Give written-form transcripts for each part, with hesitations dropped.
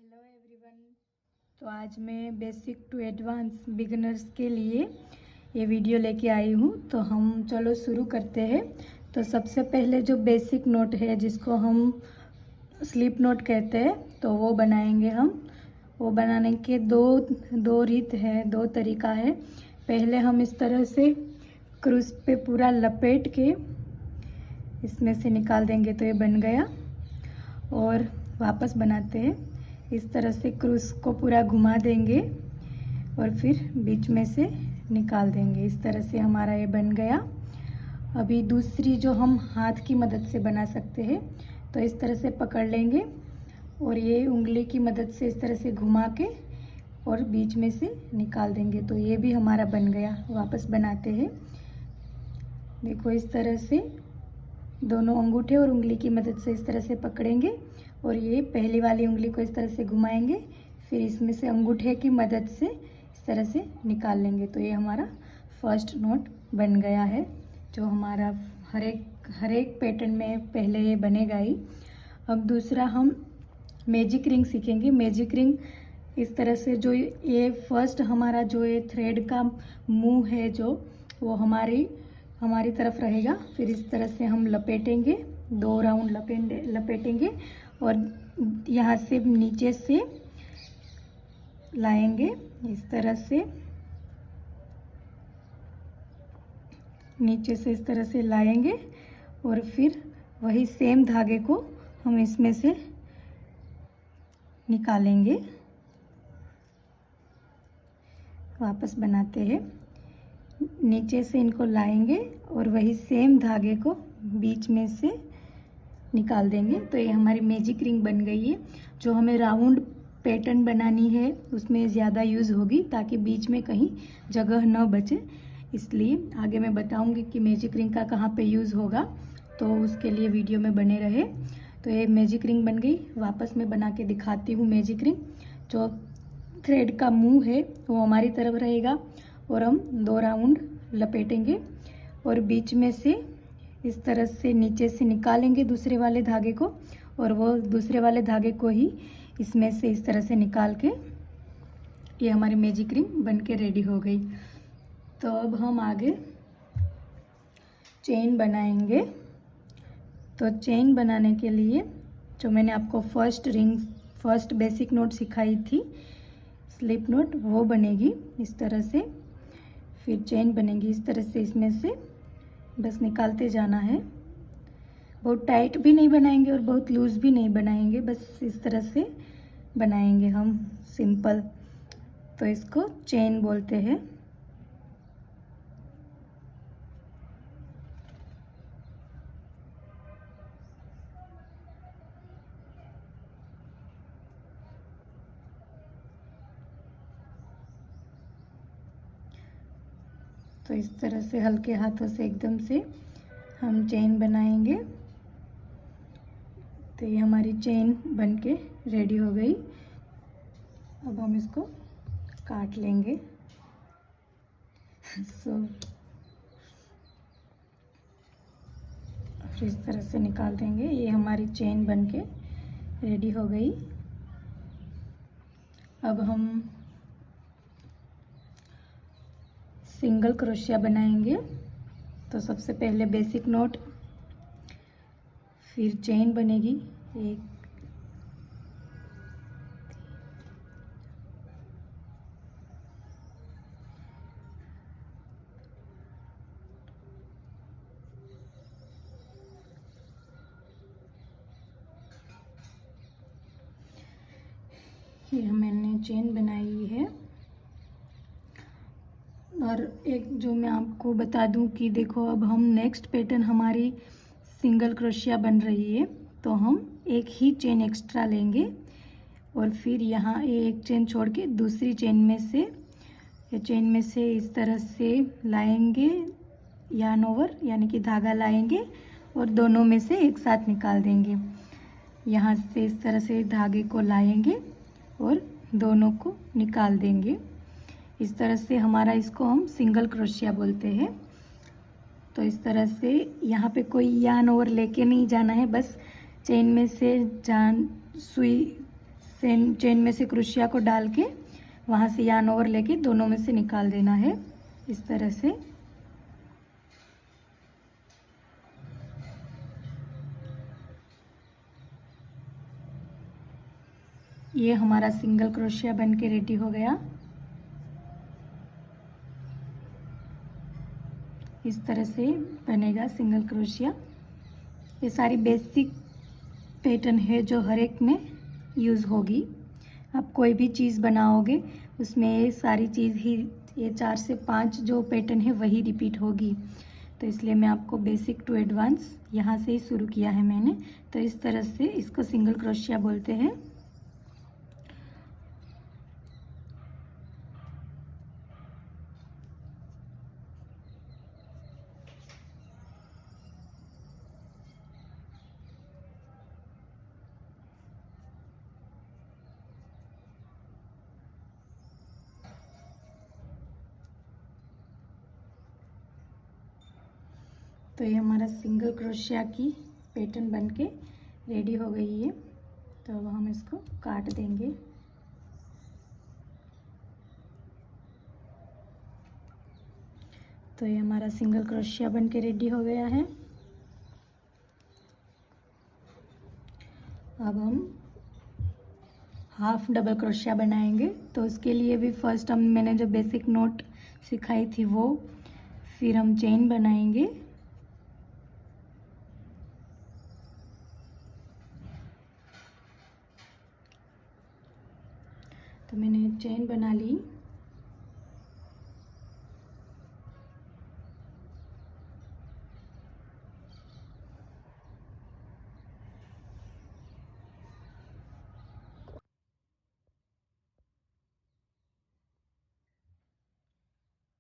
Hello everyone. तो आज मैं बेसिक टू एडवांस बिगिनर्स के लिए ये वीडियो लेके आई हूँ। तो हम चलो शुरू करते हैं। तो सबसे पहले जो बेसिक नोट है जिसको हम स्लिप नोट कहते हैं तो वो बनाएंगे हम। वो बनाने के दो रीत है, दो तरीका है। पहले हम इस तरह से क्रूस पे पूरा लपेट के इसमें से निकाल देंगे तो ये बन गया। और वापस बनाते हैं, इस तरह से क्रूस को पूरा घुमा देंगे और फिर बीच में से निकाल देंगे। इस तरह से हमारा ये बन गया। अभी दूसरी जो हम हाथ की मदद से बना सकते हैं, तो इस तरह से पकड़ लेंगे और ये उंगली की मदद से इस तरह से घुमा के और बीच में से निकाल देंगे तो ये भी हमारा बन गया। वापस बनाते हैं। देखो, इस तरह से दोनों अंगूठे और उंगली की मदद से इस तरह से पकड़ेंगे और ये पहली वाली उंगली को इस तरह से घुमाएंगे, फिर इसमें से अंगूठे की मदद से इस तरह से निकाल लेंगे तो ये हमारा फर्स्ट नोट बन गया है, जो हमारा हर एक पैटर्न में पहले ये बनेगा ही। अब दूसरा हम मैजिक रिंग सीखेंगे। मैजिक रिंग इस तरह से, जो ये फर्स्ट हमारा जो ये थ्रेड का मुंह है जो वो हमारी तरफ रहेगा। फिर इस तरह से हम लपेटेंगे, 2 राउंड लपेटेंगे और यहाँ से नीचे से लाएंगे। इस तरह से नीचे से इस तरह से लाएंगे और फिर वही सेम धागे को हम इसमें से निकालेंगे। वापस बनाते हैं, नीचे से इनको लाएंगे और वही सेम धागे को बीच में से निकाल देंगे तो ये हमारी मैजिक रिंग बन गई है। जो हमें राउंड पैटर्न बनानी है उसमें ज़्यादा यूज़ होगी ताकि बीच में कहीं जगह न बचे, इसलिए आगे मैं बताऊंगी कि मैजिक रिंग का कहाँ पे यूज़ होगा, तो उसके लिए वीडियो में बने रहे। तो ये मैजिक रिंग बन गई। वापस मैं बना के दिखाती हूँ मैजिक रिंग। जो थ्रेड का मुंह है वो हमारी तरफ रहेगा और हम 2 राउंड लपेटेंगे और बीच में से इस तरह से नीचे से निकालेंगे दूसरे वाले धागे को और वो दूसरे वाले धागे को ही इसमें से इस तरह से निकाल के ये हमारी मैजिक रिंग बन के रेडी हो गई। तो अब हम आगे चेन बनाएंगे। तो चेन बनाने के लिए जो मैंने आपको फर्स्ट बेसिक नोट सिखाई थी स्लिप नोट, वो बनेगी इस तरह से। फिर चेन बनेगी इस तरह से, इसमें से बस निकालते जाना है। बहुत टाइट भी नहीं बनाएंगे और बहुत लूज़ भी नहीं बनाएंगे, बस इस तरह से बनाएंगे हम सिंपल। तो इसको चेन बोलते हैं। तो इस तरह से हल्के हाथों से एकदम से हम चेन बनाएंगे। तो ये हमारी चेन बन के रेडी हो गई। अब हम इसको काट लेंगे। फिर इस तरह से निकाल देंगे। ये हमारी चेन बन के रेडी हो गई। अब हम सिंगल क्रोशिया बनाएंगे। तो सबसे पहले बेसिक नोट, फिर चेन बनेगी 1, ये मैंने चेन बनाई है। और एक जो मैं आपको बता दूं कि देखो, अब हम नेक्स्ट पैटर्न हमारी सिंगल क्रोशिया बन रही है तो हम एक ही चेन एक्स्ट्रा लेंगे और फिर यहाँ एक चेन छोड़ के दूसरी चेन में से इस तरह से लाएंगे, यार्न ओवर यानी कि धागा लाएंगे और दोनों में से एक साथ निकाल देंगे। यहाँ से इस तरह से धागे को लाएंगे और दोनों को निकाल देंगे। इस तरह से हमारा, इसको हम सिंगल क्रोशिया बोलते हैं। तो इस तरह से यहाँ पे कोई यार्न ओवर लेके नहीं जाना है, बस चेन में से सुई चेन में से क्रोशिया को डाल के वहाँ से यार्न ओवर लेके दोनों में से निकाल देना है इस तरह से। ये हमारा सिंगल क्रोशिया बन के रेडी हो गया। इस तरह से बनेगा सिंगल क्रोशिया। ये सारी बेसिक पैटर्न है जो हर एक में यूज़ होगी। आप कोई भी चीज़ बनाओगे उसमें ये सारी चीज़ ही, ये 4 से 5 जो पैटर्न है वही रिपीट होगी। तो इसलिए मैं आपको बेसिक टू एडवांस यहाँ से ही शुरू किया है मैंने। तो इस तरह से इसको सिंगल क्रोशिया बोलते हैं। तो ये हमारा सिंगल क्रोशिया की पैटर्न बनके रेडी हो गई है। तो अब हम इसको काट देंगे। तो ये हमारा सिंगल क्रोशिया बनके रेडी हो गया है। अब हम हाफ डबल क्रोशिया बनाएंगे। तो उसके लिए भी फर्स्ट मैंने जो बेसिक नोट सिखाई थी वो, फिर हम चेन बनाएंगे। तो मैंने चेन बना ली।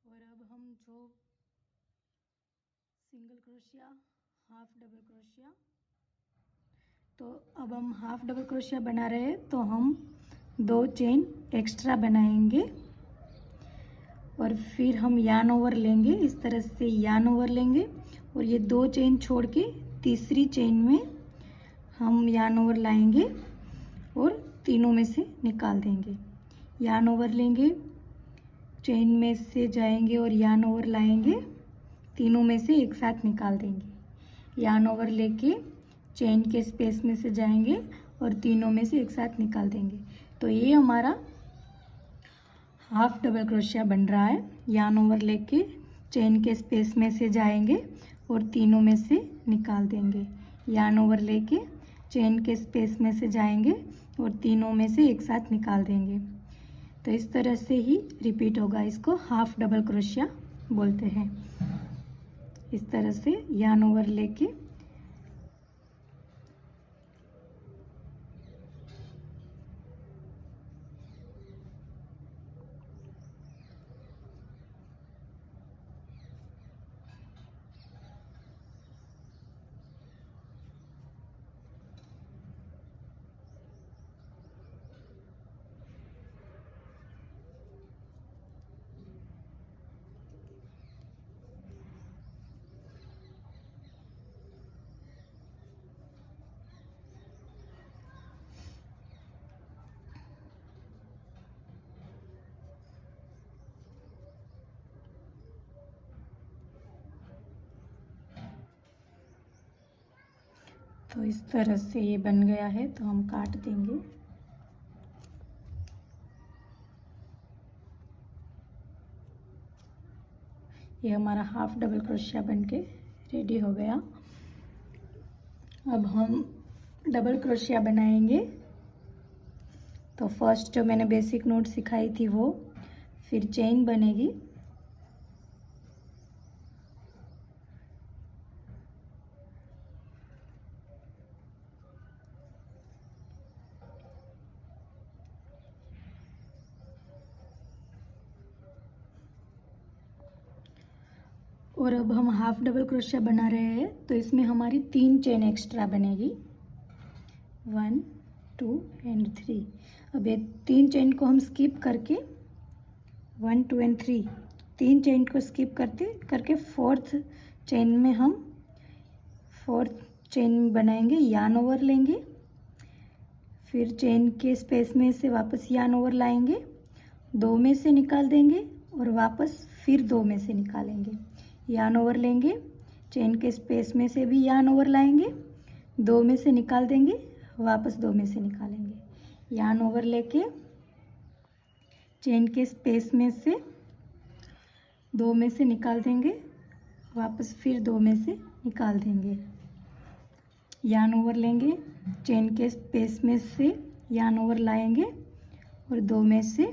और अब हम जो single crochet, half double crochet, तो अब हम हाफ डबल क्रोशिया बना रहे हैं तो हम 2 चेन एक्स्ट्रा बनाएंगे और फिर हम यार्न ओवर लेंगे। इस तरह से यार्न ओवर लेंगे और ये 2 चेन छोड़ के तीसरी चेन में हम यार्न ओवर लाएंगे और तीनों में से निकाल देंगे। यार्न ओवर लेंगे, चेन में से जाएंगे और यार्न ओवर लाएंगे, तीनों में से एक साथ निकाल देंगे। यार्न ओवर लेके चेन के स्पेस में से जाएंगे और तीनों में से एक साथ निकाल देंगे। तो ये हमारा हाफ डबल क्रोशिया बन रहा है। यार्न ओवर लेके चेन के स्पेस में से जाएंगे और तीनों में से निकाल देंगे। यार्न ओवर लेके चेन के स्पेस में से जाएंगे और तीनों में से एक साथ निकाल देंगे। तो इस तरह से ही रिपीट होगा। इसको हाफ डबल क्रोशिया बोलते हैं। इस तरह से यार्न ओवर लेके तो इस तरह से ये बन गया है। तो हम काट देंगे। ये हमारा हाफ डबल क्रोशिया बनके रेडी हो गया। अब हम डबल क्रोशिया बनाएंगे। तो फर्स्ट जो मैंने बेसिक नोट सिखाई थी वो, फिर चेन बनेगी, और अब हम हाफ डबल क्रोशिया बना रहे हैं। तो इसमें हमारी 3 चेन एक्स्ट्रा बनेगी, 1 2 एंड 3। अब ये 3 चेन को हम स्किप करके 1 2 एंड 3 चेन को स्किप करके 4th चेन में हम 4th चेन बनाएंगे, यार्न ओवर लेंगे, फिर चेन के स्पेस में से वापस यान ओवर लाएंगे, 2 में से निकाल देंगे और वापस फिर 2 में से निकालेंगे। यान ओवर लेंगे, चेन के स्पेस में से भी यान ओवर लाएंगे, 2 में से निकाल देंगे, वापस 2 में से निकालेंगे। यान ओवर लेके चेन के स्पेस में से 2 में से निकाल देंगे, वापस फिर 2 में से निकाल देंगे। यान ओवर लेंगे, चेन के स्पेस में से यान ओवर लाएंगे और 2 में से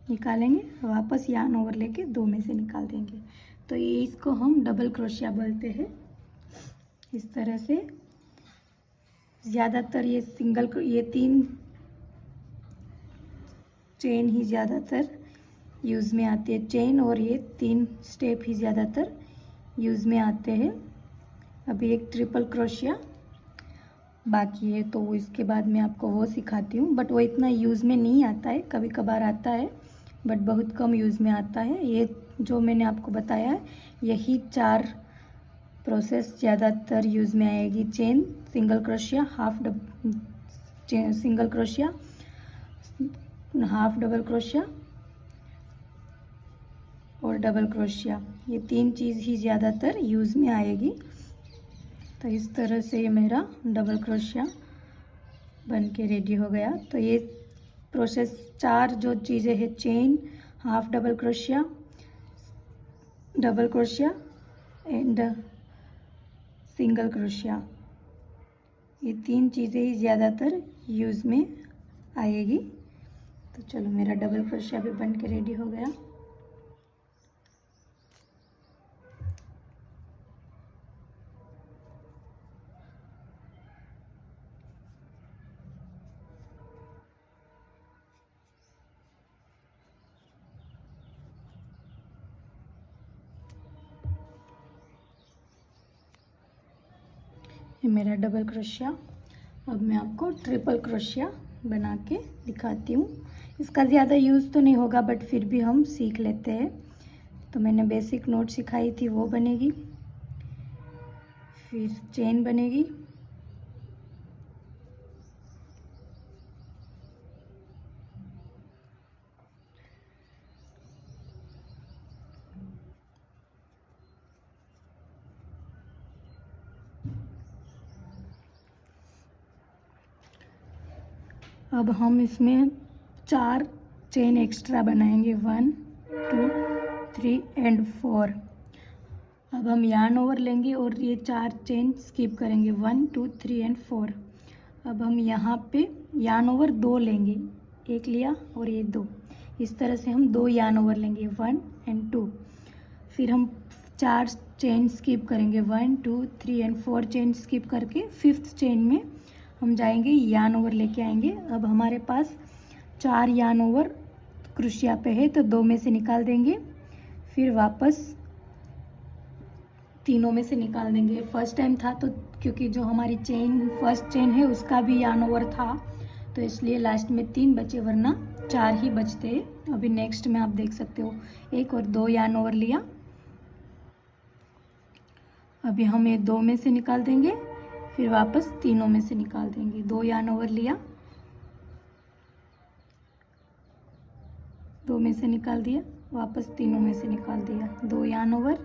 निकालेंगे, वापस यान ओवर लेके 2 में से निकाल देंगे। तो ये इसको हम डबल क्रोशिया बोलते हैं। इस तरह से ज़्यादातर ये 3 चेन ही ज़्यादातर यूज़ में आती है। चेन और ये 3 स्टेप ही ज़्यादातर यूज़ में आते हैं। अभी एक ट्रिपल क्रोशिया बाकी है, तो इसके बाद मैं आपको वो सिखाती हूँ, बट वो इतना यूज़ में नहीं आता है, कभी कभार आता है बट बहुत कम यूज़ में आता है। ये जो मैंने आपको बताया है, यही 4 प्रोसेस ज़्यादातर यूज़ में आएगी। Chain, single crochet, single crochet, half double crochet और डबल क्रोशिया, ये 3 चीज़ ही ज़्यादातर यूज़ में आएगी। तो इस तरह से ये मेरा डबल क्रोशिया बन के रेडी हो गया। तो ये प्रोसेस 4 जो चीज़ें हैं, chain, half double crochet and single crochet, ये 3 चीज़ें ही ज़्यादातर यूज़ में आएगी। तो चलो, मेरा डबल क्रोशिया भी बन के रेडी हो गया। ये मेरा डबल क्रोशिया। अब मैं आपको ट्रिपल क्रोशिया बना के दिखाती हूँ। इसका ज़्यादा यूज़ तो नहीं होगा, बट फिर भी हम सीख लेते हैं। तो मैंने बेसिक नोट सिखाई थी, वो बनेगी, फिर चेन बनेगी, अब हम इसमें 4 चेन एक्स्ट्रा बनाएंगे, 1 2 3 एंड 4। अब हम यार्न ओवर लेंगे और ये 4 चेन स्किप करेंगे, 1 2 3 एंड 4। अब हम यहाँ पे यार्न ओवर 2 लेंगे, एक लिया और ये 2, इस तरह से हम 2 यार्न ओवर लेंगे, 1 एंड 2। फिर हम 4 चेन स्किप करेंगे, 1 2 3 एंड 4 चेन स्किप करके 5th चेन में हम जाएंगे, यार्न ओवर लेके आएंगे। अब हमारे पास 4 यार्न ओवर क्रोशिया पे है, तो 2 में से निकाल देंगे, फिर वापस तीनों में से निकाल देंगे। फर्स्ट टाइम था तो क्योंकि जो हमारी चेन फर्स्ट चेन है उसका भी यार्न ओवर था, तो इसलिए लास्ट में 3 बचे, वरना 4 ही बचते हैं। अभी नेक्स्ट में आप देख सकते हो 1 और 2 यार्न ओवर लिया। अभी हम ये 2 में से निकाल देंगे, फिर वापस तीनों में से निकाल देंगे। 2 यार्न ओवर लिया, 2 में से निकाल दिया, वापस तीनों में से निकाल दिया। 2 यार्न ओवर,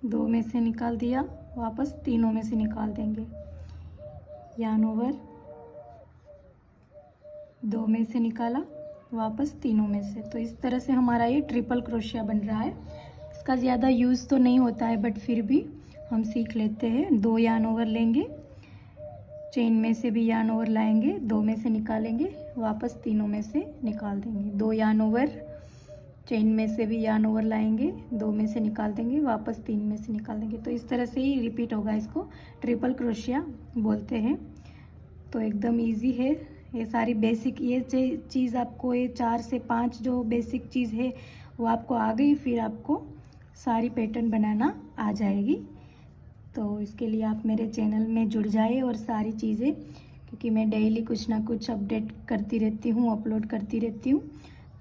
2 में से निकाल दिया, वापस तीनों में से निकाल देंगे। यार्न ओवर, 2 में से निकाला, वापस तीनों में से। तो इस तरह से हमारा ये ट्रिपल क्रोशिया बन रहा है। इसका ज़्यादा यूज़ तो नहीं होता है, बट फिर भी हम सीख लेते हैं। 2 यार्न ओवर लेंगे, चेन में से भी यार्न ओवर लाएंगे, 2 में से निकालेंगे, वापस तीनों में से निकाल देंगे। 2 यार्न ओवर, चेन में से भी यार्न ओवर लाएंगे, 2 में से निकाल देंगे, वापस 3 में से निकाल देंगे। तो इस तरह से ही रिपीट होगा, इसको ट्रिपल क्रोशिया बोलते हैं। तो एकदम इजी है। ये सारी बेसिक ये चीज़ आपको, ये 4 से 5 जो बेसिक चीज़ है वो आपको आ गई, फिर आपको सारी पैटर्न बनाना आ जाएगी। तो इसके लिए आप मेरे चैनल में जुड़ जाए और सारी चीज़ें, क्योंकि मैं डेली कुछ ना कुछ अपडेट करती रहती हूँ, अपलोड करती रहती हूँ,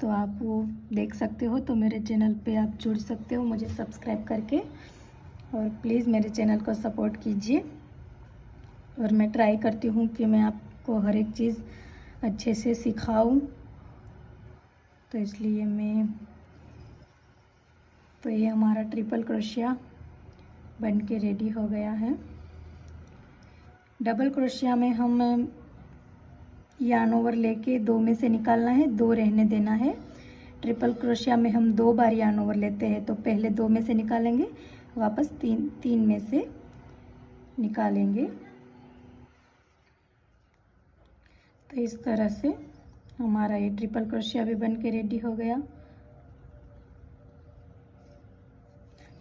तो आप वो देख सकते हो। तो मेरे चैनल पे आप जुड़ सकते हो मुझे सब्सक्राइब करके, और प्लीज़ मेरे चैनल को सपोर्ट कीजिए। और मैं ट्राई करती हूँ कि मैं आपको हर एक चीज़ अच्छे से सिखाऊं, तो इसलिए तो ये हमारा ट्रिपल क्रोशिया बन के रेडी हो गया है। डबल क्रोशिया में हम यार्न ओवर लेके 2 में से निकालना है, 2 रहने देना है। ट्रिपल क्रोशिया में हम 2 बार यार्न ओवर लेते हैं, तो पहले 2 में से निकालेंगे, वापस 3 में से निकालेंगे। तो इस तरह से हमारा ये ट्रिपल क्रोशिया भी बन के रेडी हो गया।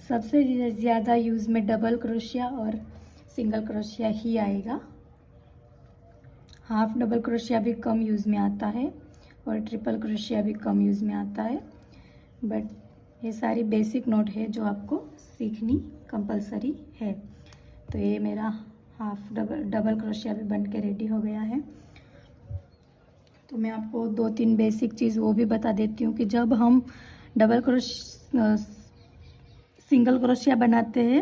सबसे ज़्यादा यूज़ में डबल क्रोशिया और सिंगल क्रोशिया ही आएगा। हाफ डबल क्रोशिया भी कम यूज़ में आता है और ट्रिपल क्रोशिया भी कम यूज़ में आता है, बट ये सारी बेसिक नोट है जो आपको सीखनी कंपलसरी है। तो ये मेरा हाफ डबल क्रोशिया भी बन के रेडी हो गया है। तो मैं आपको 2-3 बेसिक चीज़ वो भी बता देती हूँ कि जब हम सिंगल क्रोशिया बनाते हैं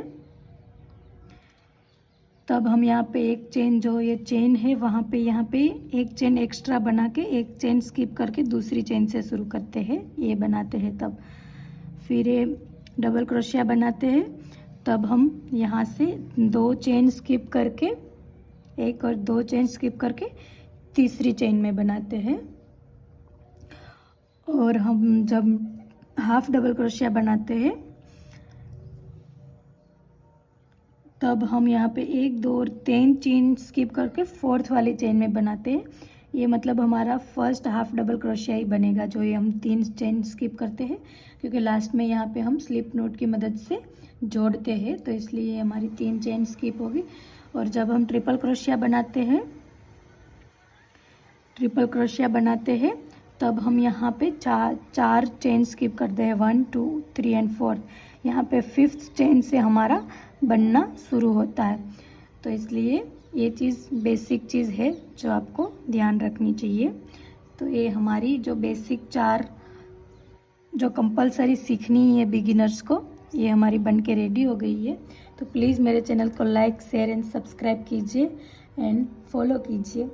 तब हम यहाँ पे एक चेन, जो ये चेन है वहाँ पे यहाँ पे एक चेन एक्स्ट्रा बना के एक चेन स्किप करके दूसरी चेन से शुरू करते हैं, ये बनाते हैं। तब फिर ये डबल क्रोशिया बनाते हैं, तब हम यहाँ से 2 चेन स्किप करके, 1 और 2 चेन स्किप करके तीसरी चेन में बनाते हैं। और हम जब हाफ डबल क्रोशिया बनाते हैं तब हम यहाँ पे 1, 2 और 3 चेन स्किप करके 4th वाली चेन में बनाते हैं। ये मतलब हमारा फर्स्ट हाफ डबल क्रोशिया ही बनेगा, जो ये हम 3 चेन स्किप करते हैं, क्योंकि लास्ट में यहाँ पे हम स्लिप नोट की मदद से जोड़ते हैं, तो इसलिए हमारी 3 चेन स्किप होगी। और जब हम ट्रिपल क्रोशिया बनाते हैं तब हम यहाँ पे 4 चेन स्किप करते हैं, 1, 2, 3 एंड 4। यहाँ पे 5th चेन से हमारा बनना शुरू होता है। तो इसलिए ये चीज़ बेसिक चीज़ है जो आपको ध्यान रखनी चाहिए। तो ये हमारी जो बेसिक 4 जो कंपलसरी सीखनी है बिगिनर्स को, ये हमारी बन के रेडी हो गई है। तो प्लीज़ मेरे चैनल को लाइक, शेयर एंड सब्सक्राइब कीजिए एंड फॉलो कीजिए।